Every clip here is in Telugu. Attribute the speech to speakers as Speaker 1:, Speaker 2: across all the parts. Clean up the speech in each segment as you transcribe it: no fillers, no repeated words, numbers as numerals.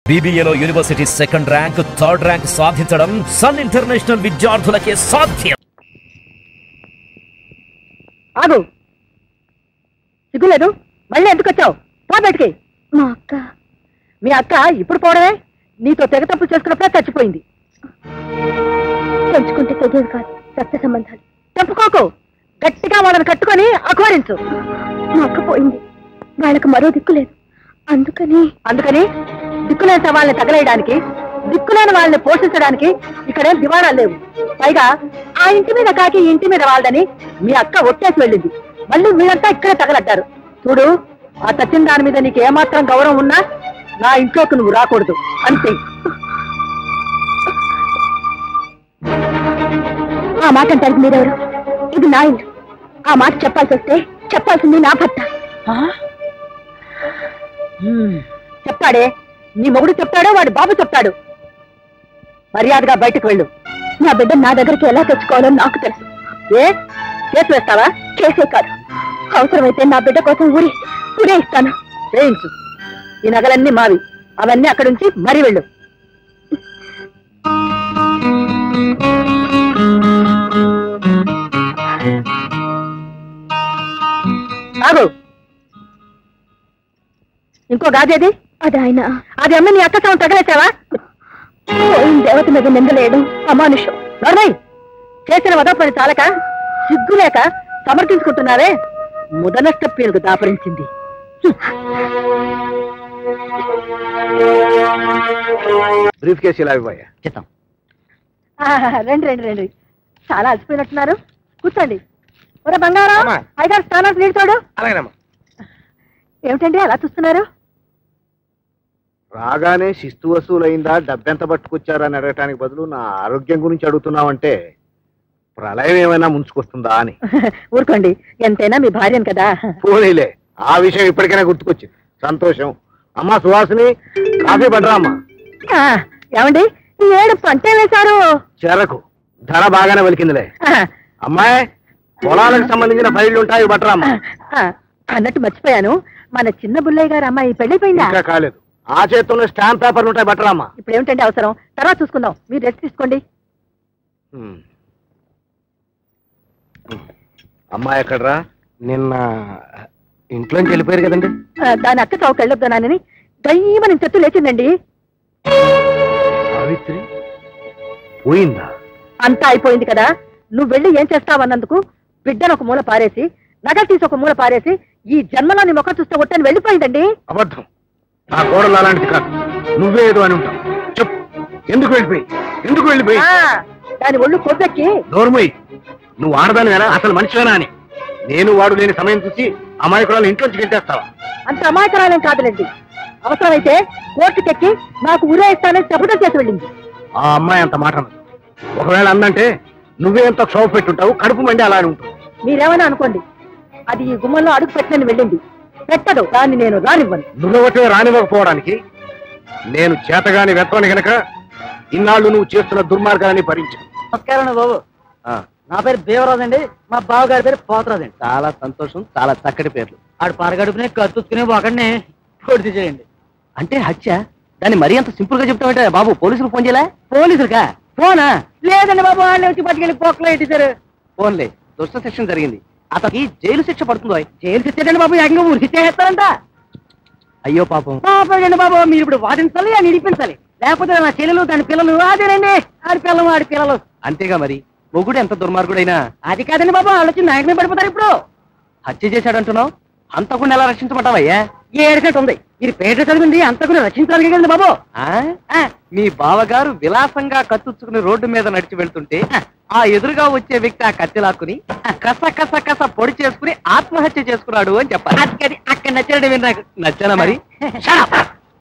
Speaker 1: BBAలో university second rank, third rank సాధించడం సన్ ఇంటర్నేషనల్ విద్యార్థులకే సాధ్యం.
Speaker 2: ఆగు, సిగ్గులేదు? మళ్ళీ ఎందుకు వచ్చావు? పో బయటికి. మీ అక్క ఇప్పుడు పోవడమే. నీతో తెగ తప్పులు చేసుకున్నప్పుడే చచ్చిపోయింది.
Speaker 3: పెంచుకుంటే తెగేది కాదు రక్త సంబంధాలు.
Speaker 2: చెప్పుకోకు, గట్టిగా వాళ్ళని కట్టుకొని అఘోరించు.
Speaker 3: మా అక్క పోయింది, వాళ్ళకి మరో దిక్కు లేదు.
Speaker 2: అందుకని దిక్కులేని సవాళ్ళని తగలేయడానికి, దిక్కులేని వాళ్ళని పోషించడానికి ఇక్కడేం దివాణాలు లేవు. పైగా ఆ ఇంటి మీద కాకి ఈ ఇంటి మీద వాళ్ళని మీ అక్క ఒట్టేసి వెళ్ళింది. మళ్ళీ వీళ్ళంతా ఇక్కడే తగలడ్డారు. చూడు, ఆ చచ్చిన దాని మీద నీకు ఏమాత్రం గౌరవం ఉన్నా నా ఇంట్లోకి నువ్వు రాకూడదు అంతే.
Speaker 3: ఆ మాట అంటారు మీరెవరు? ఇది నా ఇల్లు. ఆ మాట చెప్పాల్సి వస్తే చెప్పాల్సింది నా భర్త.
Speaker 2: చెప్తాడే, నీ మొగుడు చెప్తాడో వాడి బాబు చెప్తాడు. మర్యాదగా బయటకు వెళ్ళు.
Speaker 3: నా బిడ్డ నా దగ్గరికి ఎలా తెచ్చుకోవాలో నాకు తెలుసు.
Speaker 2: ఏ కేసు వేస్తావా?
Speaker 3: కేసే కాదు, అవసరమైతే నా బిడ్డ కోసం ఊరే ఇస్తాను.
Speaker 2: వేయించు. ఈ నగలన్నీ మావి, అవన్నీ అక్కడుంచి మరీ వెళ్ళు. ఆగు, ఇంకో గాజేది? అది అమ్మ నీ అక్క సౌండ్ తగలేసావా?
Speaker 3: దేవత మీద నిందలేయడం అమానుషం.
Speaker 2: నర్మయ్, చేసిన వద పని చాలక సిగ్గులేక సమర్థించుకుంటున్నావే. ముదనష్ట పేరుకు దాపరించింది.
Speaker 4: బ్రీఫ్ కేసు ఇలా ఇవ్వయ్యా.
Speaker 2: చిత్తం. రండి రండి రండి, చాలా అలసిపోయినట్టున్నారు. కూర్చోండి. ఒరే బంగారం, ఐదారు స్నానాలు నీళ్ళు చూడు.
Speaker 4: అలాగేనమ్మా.
Speaker 2: ఏమిటండి అలా చూస్తున్నారు?
Speaker 4: రాగానే శిస్తు వసూలైందా, డబ్బెంత పట్టుకొచ్చారని అడగటానికి బదులు నా ఆరోగ్యం గురించి అడుగుతున్నావంటే ప్రళయం ఏమైనా ముంచుకొస్తుందా అని.
Speaker 2: ఊరుకోండి, ఎంతైనా మీ భార్యను కదా.
Speaker 4: పోనీలే, ఆ విషయం ఇప్పటికైనా గుర్తుకొచ్చింది. సంతోషం. అమ్మా సుహాసిని, కాఫీ పడరా అమ్మా.
Speaker 2: ఏమండి, ఈ ఏడు పంట వేశారు?
Speaker 4: చెరకు ధర బాగానే వలికిందిలే. అమ్మాయి, పొలాలకు సంబంధించిన ఫైళ్లు ఉంటాయి, బట్రా అమ్మా.
Speaker 2: అన్నట్టు మర్చిపోయాను, మన చిన్న బుల్లయ్య గారు అమ్మాయి పెళ్ళైపోయిందా?
Speaker 4: ఇంకా కాలేదు. ఆ చేతుల్లో స్టాంప్ పేపర్లు ఉంటాయి, బట్రా అమ్మా.
Speaker 2: ఇప్పుడు ఏమిటండి అవసరం, తర్వాత చూసుకుందాం. మీరు రెస్ట్ తీసుకోండి.
Speaker 4: అమ్మాయి ఎక్కడరా? నిన్న ఇంట్లోంచి వెళ్ళిపోయారు కదండి.
Speaker 2: దాని అక్క చౌక వెళ్ళొద్దానని దయ్యమని చెట్టు లేచిందండి.
Speaker 4: సావిత్రి పోయిందా?
Speaker 2: అంతా అయిపోయింది కదా. నువ్వు వెళ్ళి ఏం చేస్తావన్నందుకు బిడ్డను ఒక మూల పారేసి, నగలు తీసి ఒక మూల పారేసి, ఈ జన్మలో నీ ముఖం చూస్తే కొట్టని వెళ్ళిపోయిందండి.
Speaker 4: అబద్ధం. నా కోడలు అలాంటిది కాదు. నువ్వే ఏదో అని ఉంటావు. చెప్పు, ఎందుకు వెళ్ళిపోయి?
Speaker 2: దాని ఒళ్ళు కొవ్వెక్కి.
Speaker 4: నోర్మయ్యి, నువ్వు ఆడదానివేనా, అసలు మనిషివేనా అని. నేను వాడు లేని సమయం చూసి అమాయకురాలు ఇంట్లోంచి గెంటేస్తావా?
Speaker 2: అంత అమాయకురాలేం కాదులేండి. అవసరమైతే కోర్టుకెక్కి నాకు ఉరేస్తానని శపథం చేసి వెళ్ళింది.
Speaker 4: ఆ అమ్మాయి అంత మాట అన్నది. ఒకవేళ అందంటే నువ్వే ఎంత క్షోభ పెట్టుంటావు, కడుపు మండి అలానే ఉంటావు.
Speaker 2: మీరేమైనా అనుకోండి, అది ఈ గుమ్మంలో అడుగు పెట్టనని వెళ్ళింది. పెట్టదు, దాన్ని నేను రానివ్వను.
Speaker 4: నువ్వొకటే రానివ్వకపోవడానికి నేను చేతగాని వెతవని గనక ఇన్నాళ్ళు నువ్వు చేస్తున్న దుర్మార్గాన్ని భరించు.
Speaker 2: నమస్కారం బాబు. నా పేరు దేవరాజు అండి, మా బావగారి పేరు పోతరాజు అండి.
Speaker 4: చాలా సంతోషం, చాలా చక్కటి పేర్లు.
Speaker 2: ఆడు పరగడుపునే కత్తుకునే ఒకడిని కొడితే చేయండి.
Speaker 4: అంటే హత్య? దాన్ని మరీ అంత సింపుల్ గా చెప్తామంటే బాబు, పోలీసులు ఫోన్ చేయలే?
Speaker 2: పోలీసులుగా ఫోనా? లేదండి బాబు, వాళ్ళని వచ్చి పట్టుకెళ్ళి పోకలో ఎట్టిసారు.
Speaker 4: ఫోన్లే, దుష్ట శిక్షణ జరిగింది. అతనికి జైలు శిక్ష పడుతుందో?
Speaker 2: జైలు శిక్ష బాబు, ఏకంగా ఊరికి చేస్తారంట.
Speaker 4: అయ్యో పాపం.
Speaker 2: పాపండి బాబు, మీరు ఇప్పుడు వాదించాలి, అని నిడిపించాలి. లేకపోతే నా చెల్లెలు, దాని పిల్లలు, అదేనండి ఆడి పిల్లలు.
Speaker 4: అంతేగా మరి, మొగుడు ఎంత దుర్మార్గుడైనా.
Speaker 2: అది కాదండి బాబు, వాళ్ళు వచ్చి నాయకునే పడిపోతారు. ఇప్పుడు
Speaker 4: హత్య చేశాడంటున్నావు, అంతకుండా ఎలా రక్షించమంటావయ్యా?
Speaker 2: ఏడినట్టు ఉంది. ఇది పేట చదివింది, అంతకుండా రక్షించడానికి కదండి బాబు.
Speaker 4: మీ బావగారు విలాసంగా కత్తుచ్చుకుని రోడ్డు మీద నడిచి వెళ్తుంటే ఆ ఎదురుగా వచ్చే వ్యక్తి ఆ కత్తి లాక్కుని కస పొడి చేసుకుని ఆత్మహత్య చేసుకున్నాడు అని చెప్పాలి.
Speaker 2: అక్కడ నచ్చడం నాకు
Speaker 4: నచ్చానా మరి?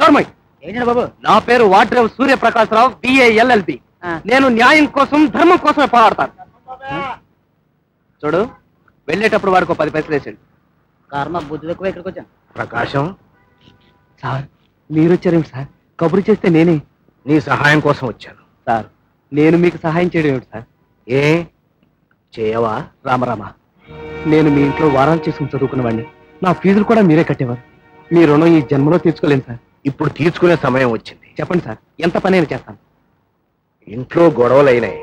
Speaker 4: నార్మల్.
Speaker 2: ఏంటండి బాబు?
Speaker 4: నా పేరు వాడ్రేవ్ సూర్యప్రకాశరావు, BALLB. నేను న్యాయం కోసం, ధర్మం కోసమే పోరాడతాను. చూడు, వెళ్ళేటప్పుడు వాడికి 10 పైసలు వేసాడు.
Speaker 2: కర్మ బుద్ధి ఎక్కువ. ఇక్కడికి వచ్చాను.
Speaker 4: ప్రకాశం సార్, మీరు వచ్చారేమిటి సార్? కబురు చేస్తే నేనే. నీ సహాయం కోసం వచ్చాను సార్. నేను మీకు సహాయం చేయడం ఏమిటి సార్? ఏ చేయవా? రామరామ, నేను మీ ఇంట్లో వారాలు చేసుకుని చదువుకున్నవాడిని. నా ఫీజులు కూడా మీరే కట్టేవారు. మీ రుణం ఈ జన్మలో తీర్చుకోలేను సార్. ఇప్పుడు తీర్చుకునే సమయం వచ్చింది. చెప్పండి సార్, ఎంత పనైనా చేస్తాను. ఇంట్లో గొడవలైనాయి.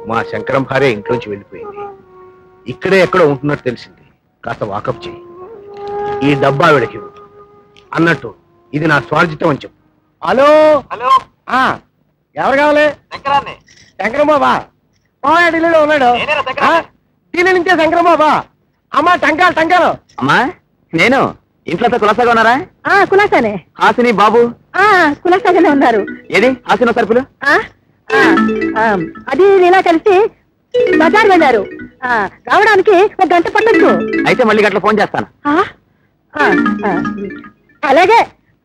Speaker 4: మా శంకరం భార్య ఇంట్లోంచి వెళ్ళిపోయింది. ఇక్కడే ఎక్కడో ఉంటున్నట్టు తెలిసింది. కాస్త వాకప్ చేయి. ఈ డబ్బా ఆవిడకి అన్నట్టు ఇది నా స్వార్జితం అని చెప్పు. హలో హలో, ఎవరు కావాలి? శంకరం బాబా ఢిల్లీలో ఉన్నాడు. ఢిల్లీ నుంచే శంకరం బాబా. అమ్మా టంకాలు. అమ్మా నేను ఇంట్లో కులాసాగా ఉన్నారా?
Speaker 2: కులాసానే.
Speaker 4: హాసిని బాబు
Speaker 2: కులాసాగానే ఉన్నారు.
Speaker 4: ఏది హాసిని సరుకులు?
Speaker 2: అది ఇలా కలిసి బజార్ వెళ్ళారు. రావడానికి 1 గంట పట్టచ్చు.
Speaker 4: అయితే మళ్ళీ గంటలో ఫోన్ చేస్తాను.
Speaker 2: అలాగే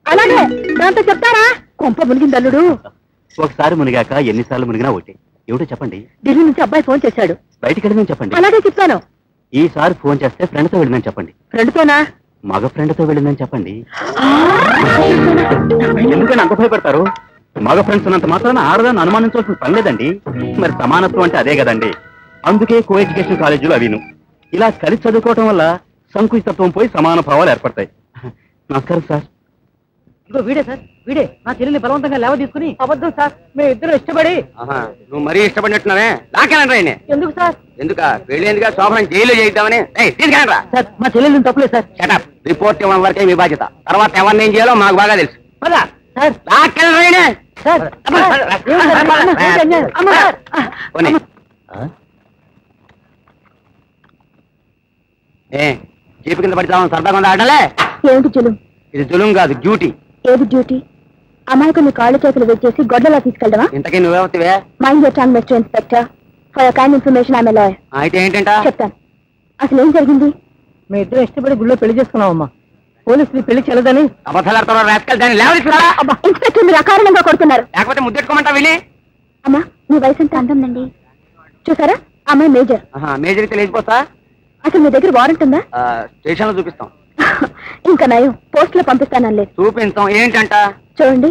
Speaker 2: అలాగే, దాంతో చెప్తారా? కొంప మునిగిందల్లుడు.
Speaker 4: ఒకసారి మునిగాక ఎన్నిసార్లు మునిగినా ఒకటి. ఏమిటో చెప్పండి.
Speaker 2: ఢిల్లీ నుంచి అబ్బాయి ఫోన్ చేశాడు.
Speaker 4: బయటికి వెళ్ళమని చెప్పండి.
Speaker 2: అలాగే చెప్తాను.
Speaker 4: ఈసారి ఫోన్ చేస్తే ఫ్రెండ్ తో వెళ్ళిందని చెప్పండి.
Speaker 2: ఫ్రెండ్తోనా?
Speaker 4: మగ ఫ్రెండ్ తో వెళ్ళిందని చెప్పండి. ఎందుకని అంత భయపడతారు? మగ ఫ్రెండ్స్ ఉన్నంత మాత్రాన ఆడదాన్ని అనుమానించాల్సిన పని లేదండి. మరి సమానత్వం అంటే అదే కదండి. అందుకే కో ఎడ్యుకేషన్ కాలేజీలు అవిను. ఇలా కలిసి చదువుకోవటం వల్ల సంకుచితత్వం పోయి సమాన భావాలు ఏర్పడతాయి. నమస్కారం సార్.
Speaker 2: ఇంకో వీడే సార్, వీడే మా చెల్లెల్ని బలవంతంగా లేవ తీసుకుని. అబద్ధం సార్, మేము ఇద్దరు ఇష్టపడి.
Speaker 4: నువ్వు మరీ ఇష్టపడినట్టున్నావే. నాకేనండి.
Speaker 2: ఎందుకు సార్?
Speaker 4: ఎందుక వెళ్ళేందుగా శోభనం జైలు చేద్దామని. తీసుకెళ్ళరా
Speaker 2: సార్, మా చెల్లెల్ని తప్పలేదు సార్.
Speaker 4: షటప్. రిపోర్ట్ ఇవ్వడం వరకే మీ బాధ్యత. తర్వాత ఎవరిని ఏం చేయాలో మాకు బాగా తెలుసు.
Speaker 2: సార్ సార్,
Speaker 4: జీపు కింద పడితే సరదాగా ఆడలే.
Speaker 3: ఏమిటి జులుం?
Speaker 4: ఇది జులుం కాదు, డ్యూటీ.
Speaker 3: ఏది డ్యూటీ? అమాయకుని కాళ్ళు చేతులు వెచ్చేసి గొడ్డలా తీసుకెళ్దామా?
Speaker 4: ఇంతకీ నువ్వేవతివే?
Speaker 3: Mind your tongue mister inspector. For your kind information I'm a lawyer.
Speaker 4: అయితే ఏంటంట?
Speaker 3: చెప్తాను. అసలు ఏం జరిగింది?
Speaker 2: మీ ఇద్దరు ఇష్టపడి గుళ్ళో పెళ్లి చేసుకున్నామమ్మా. పోలీసులు పెళ్లి చెల్లదని
Speaker 4: అబద్ధాలు
Speaker 3: ఇన్స్పెక్టర్ మీరు అకారణంగా కొడుతున్నారు.
Speaker 4: లేకపోతే ముద్దెట్టుకోమంటా వెళ్ళి.
Speaker 3: అమ్మా మీ వయసు ఎంత అంటుందండి? చూసారా, అమ్మాయి మేజర్.
Speaker 4: మేజర్ అయితే లేచిపోతా.
Speaker 3: అసలు మీ దగ్గర వారెంట్ ఉందా?
Speaker 4: స్టేషన్ లో చూపిస్తాం.
Speaker 3: ఇంకా నయం, పోస్ట్ లో పంపిస్తానలేదు.
Speaker 4: చూపిస్తాం. ఏంటంట?
Speaker 3: చూడండి,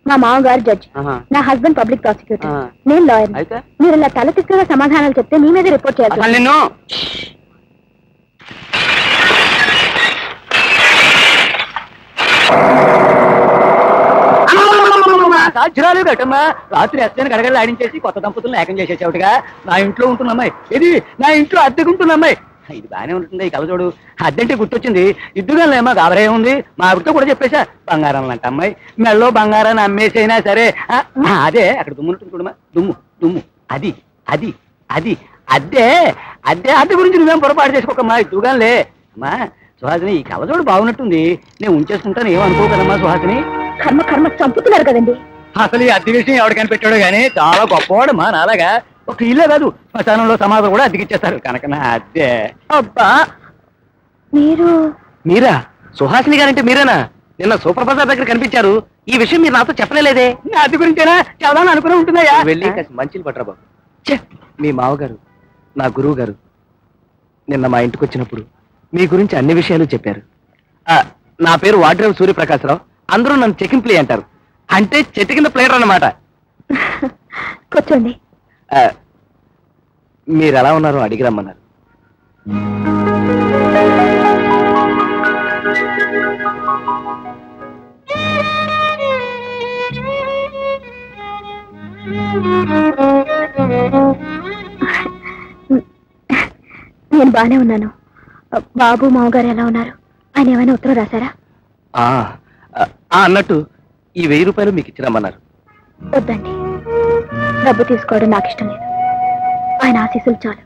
Speaker 3: మా మామగారు జడ్జి, నా హస్బెండ్ పబ్లిక్ ప్రాసిక్యూటర్, నేను లాయర్.
Speaker 4: అయితే
Speaker 3: మీరు ఇలా తల తిక్కగా సమాధానాలు చెప్తే మీ మీద రిపోర్ట్ చేయాలి.
Speaker 4: నిన్ను సాధ్యురాలు గట్టమ్మా. రాత్రి ఎస్ఐని గడగడలు ఆడించేసి కొత్త దంపతులను ఏకం చేసేసావుగా. నా ఇంట్లో ఉంటున్నమ్మాయి ఇది, నా ఇంట్లో అద్దెకుంటున్నమ్మాయి. ఇది బాగానే ఉంటుంది. ఈ కలజోడు అద్దెంటే గుర్తొచ్చింది. ఇద్దుగానేమా గాబరే ఉంది. మా ఆవిడతో కూడా చెప్పేశా, బంగారం లాంటి అమ్మాయి, మెల్లో బంగారాన్ని అమ్మేసైనా సరే. అదే అక్కడ దుమ్ము ఉంటుంది చూడమ్మా, దుమ్ము దుమ్ము. అది అది అది అద్దె అద్దె అద్దె గురించి నువ్వేం పొరపాటు చేసుకోకమ్మా. ఇద్దుగానే అమ్మా. సుహాసిని, ఈ కలజోడు బాగున్నట్టుంది, నేను ఉంచేసుకుంటాను. ఏమనుకో కదమ్మా సుహాసిని.
Speaker 3: కర్మ కర్మ చంపుతున్నారు కదండి.
Speaker 4: అసలు ఈ అద్దె విషయం ఎవడు కనిపెట్టాడు గానీ చాలా గొప్పవాడు మా నాన్నగా. ఒక ఇల్లే కాదు, శ్మశానంలో సమాధం కూడా అద్దెకిచ్చేస్తారు. కనుక నా అద్దె. అబ్బా, మీరా? సుహాసిని గారంటే మీరేనా? నిన్న సూపర్ బజార్ దగ్గర కనిపించారు. ఈ విషయం మీరు నాతో చెప్పలేదే. నా అద్దె గురించేనా చదవాలని అనుకుని ఉంటుందయ్యా. వెళ్ళి మంచిలు పట్టరా బాబు. మీ మావగారు, నా గురువు గారు నిన్న మా ఇంటికి వచ్చినప్పుడు మీ గురించి అన్ని విషయాలు చెప్పారు. నా పేరు వాడ్రేవ్ సూర్యప్రకాశరావు. అందరూ నన్ను చెకింగ్ ప్లే అంటారు. అంటే చెట్టు కింద ప్లేయర్ అన్నమాట.
Speaker 3: కూర్చోండి.
Speaker 4: మీరు ఎలా ఉన్నారో అడిగి రమ్మన్నారు.
Speaker 3: నేను బానే ఉన్నాను. బాబు మామగారు ఎలా ఉన్నారు? ఆయన ఏమైనా ఉత్తరం రాశారా?
Speaker 4: అన్నట్టు ఈ 1000 రూపాయలు మీకు ఇచ్చిరమ్మన్నారు.
Speaker 3: వద్దండి, డబ్బు తీసుకోవడం నాకు ఇష్టం లేదు. ఆయన ఆశీస్సులు చాలు.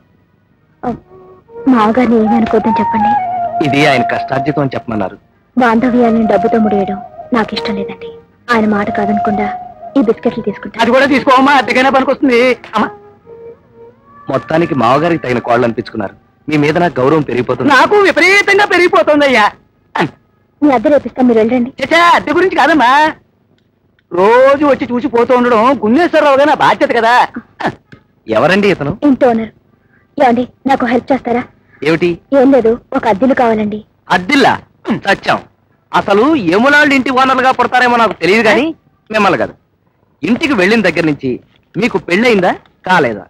Speaker 3: మామగారిని ఏమీ అనుకోద్దని చెప్పండి.
Speaker 4: ఇది ఆయన కష్టార్జితం అని చెప్పమన్నారు.
Speaker 3: బాంధవ్యాన్ని డబ్బుతో ముడియడం నాకు ఇష్టం లేదండి. ఆయన మాట కాదనకుండా ఈ బిస్కెట్లు తీసుకుంటా.
Speaker 4: అది కూడా తీసుకోమా, అద్దెకైనా పనికొస్తుంది. అమ్మా, మొత్తానికి మామగారికి తగిన కోళ్ళు అనిపించుకున్నారు. మీ మీద నాకు గౌరవం పెరిగిపోతుంది. నాకు విపరీతంగా పెరిగిపోతుంది అయ్యా.
Speaker 3: మీ అద్దె రేపిస్తా, మీరు వెళ్ళండి.
Speaker 4: అద్దె గురించి కాదమ్మా, రోజు వచ్చి చూసి పోతూ ఉండడం గున్నేశ్వరరావు గారి బాధ్యత కదా. ఎవరండి ఇతను?
Speaker 3: ఇంటి ఓనర్. ఏమండి, నాకు హెల్ప్ చేస్తారా?
Speaker 4: ఏమిటి?
Speaker 3: ఏం లేదు, ఒక అద్దెలు కావాలండి.
Speaker 4: అద్దిల్లా? సత్యం. అసలు ఏములాళ్ళు ఇంటి ఓనర్లుగా పడతారేమో నాకు తెలియదు కానీ మిమ్మల్ని కాదు. ఇంటికి వెళ్ళిన దగ్గర నుంచి మీకు పెళ్ళయిందా కాలేదా?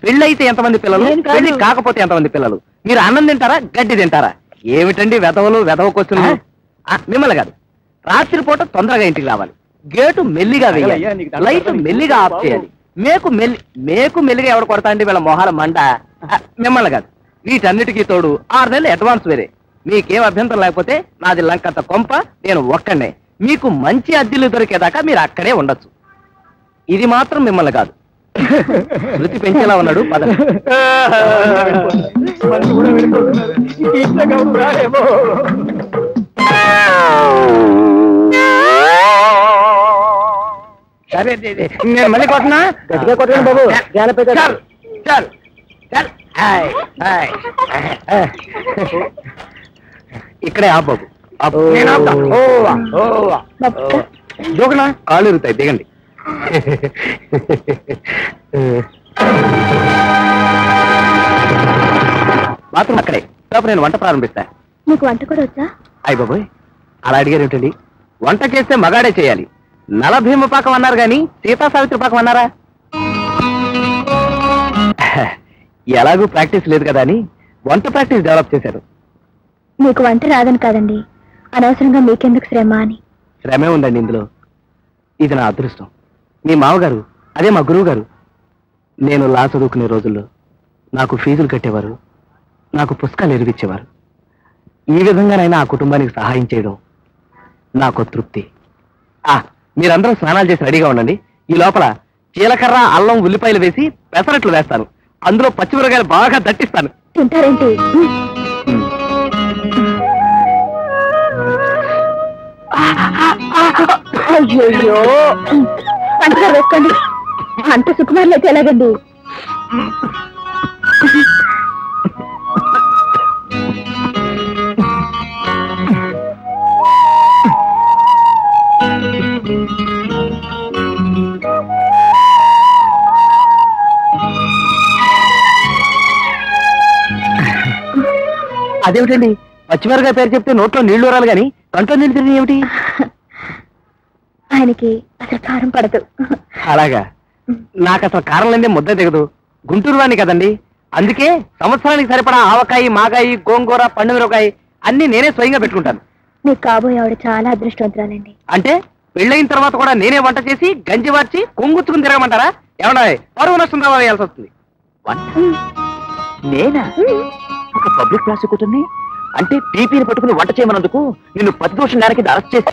Speaker 4: పెళ్ళైతే ఎంతమంది పిల్లలు, పెళ్లి కాకపోతే ఎంతమంది పిల్లలు? మీరు అన్నం తింటారా, గడ్డి తింటారా? ఏమిటండి వెధవలు వెధవ క్వశ్చన్లు? మిమ్మల్ని కాదు, రాత్రిపూట తొందరగా ఇంటికి రావాలి, గేటు మెల్లిగా వేయాలి, లైట్ మెల్లిగా ఆఫ్ చేయాలి, మేకు మెల్లిగా ఎవడు కొడతా అండి వీళ్ళ మొహాల మంట. మిమ్మల్ని కాదు, వీటన్నిటికీ తోడు 6 నెలలు అడ్వాన్స్ వేరే. మీకేం అభ్యంతరం లేకపోతే నాది లంకంత కొంప, నేను ఒక్కడే. మీకు మంచి అద్దెలు దొరికేదాకా మీరు అక్కడే ఉండొచ్చు. ఇది మాత్రం మిమ్మల్ని కాదు, శృతి పెంచేలా ఉన్నాడు. సరే నేను మళ్ళీ కొట్టనా? గట్టిగా కొట్టండి బాబు. ఇక్కడే ఆ బాబు జోకనా కాళ్ళు ఇరుగుతాయి, దిగండి. మాత్రం అక్కడే. నేను వంట ప్రారంభిస్తా.
Speaker 3: మీకు వంట కూడా వచ్చా?
Speaker 4: అయ్య బాబోయ్, అలా అడిగారు ఏంటండి? వంట చేస్తే మగాడే చేయాలి. నలభీమ పాకం అన్నారు గాని సీతా సావిత్రి పాకం అన్నారా? ఎలాగూ ప్రాక్టీస్ లేదు కదా అని వంట ప్రాక్టీస్ డెవలప్ చేశారు.
Speaker 3: మీకు వంట రాదని కాదండి, అనవసరంగా మీకెందుకు శ్రమ అని.
Speaker 4: శ్రమే ఉందండి ఇందులో. ఇది నా అదృష్టం. మీ మామగారు, అదే మా గురువు గారు, నేను లా చదువుకునే రోజుల్లో నాకు ఫీజులు కట్టేవారు, నాకు పుస్తకాలు ఎరిగిచ్చేవారు. ఈ విధంగానైనా ఆ కుటుంబానికి సహాయం చేయడం నాకు తృప్తి. మీరందరూ స్నానాలు చేసి రెడీగా ఉండండి. ఈ లోపల జీలకర్ర, అల్లం, ఉల్లిపాయలు వేసి పెసరట్లు వేస్తాను. అందులో పచ్చిమిరకాయలు బాగా దట్టిస్తాను.
Speaker 3: తింటారేంటి? అయ్యో, పంచదార వేసుకోండి. అంత సుకుమారులు అయితే ఎలాగండి?
Speaker 4: అదేమిటండి, పచ్చిమిరకాయ పేరు చెప్తే నోట్లో నీళ్లు ఊరాలి గాని కంట్లో నీళ్ళు తిరిగి ఏమిటి?
Speaker 3: ఆయనకి అసలు కారం పడదు.
Speaker 4: అలాగా? నాకు అసలు కారం లేదే ముద్ద దిగదు. గుంటూరు వాణ్ణి కదండి, అందుకే సంవత్సరానికి సరిపడా ఆవకాయ, మాగాయి, గోంగూర, పండు మిరపకాయ అన్ని నేనే స్వయంగా పెట్టుకుంటాను.
Speaker 3: మీకు కాబోయే ఆవిడ చాలా అదృష్టవంతురాలండి.
Speaker 4: అంటే పెళ్ళయిన తర్వాత కూడా నేనే వంట చేసి గంజి వార్చి కొంగుచ్చుకుని తిరగమంటారా? ఏమన్నా పరువు నష్టం రావాల్సి వస్తుంది. నేనా ఒక పబ్లిక్ ప్రాసిక్యూటర్ని? అంటే పీపీని పట్టుకుని వంట చేయమన్నందుకు నిన్ను 10 దోషం నేరకి అరెస్ట్ చేసి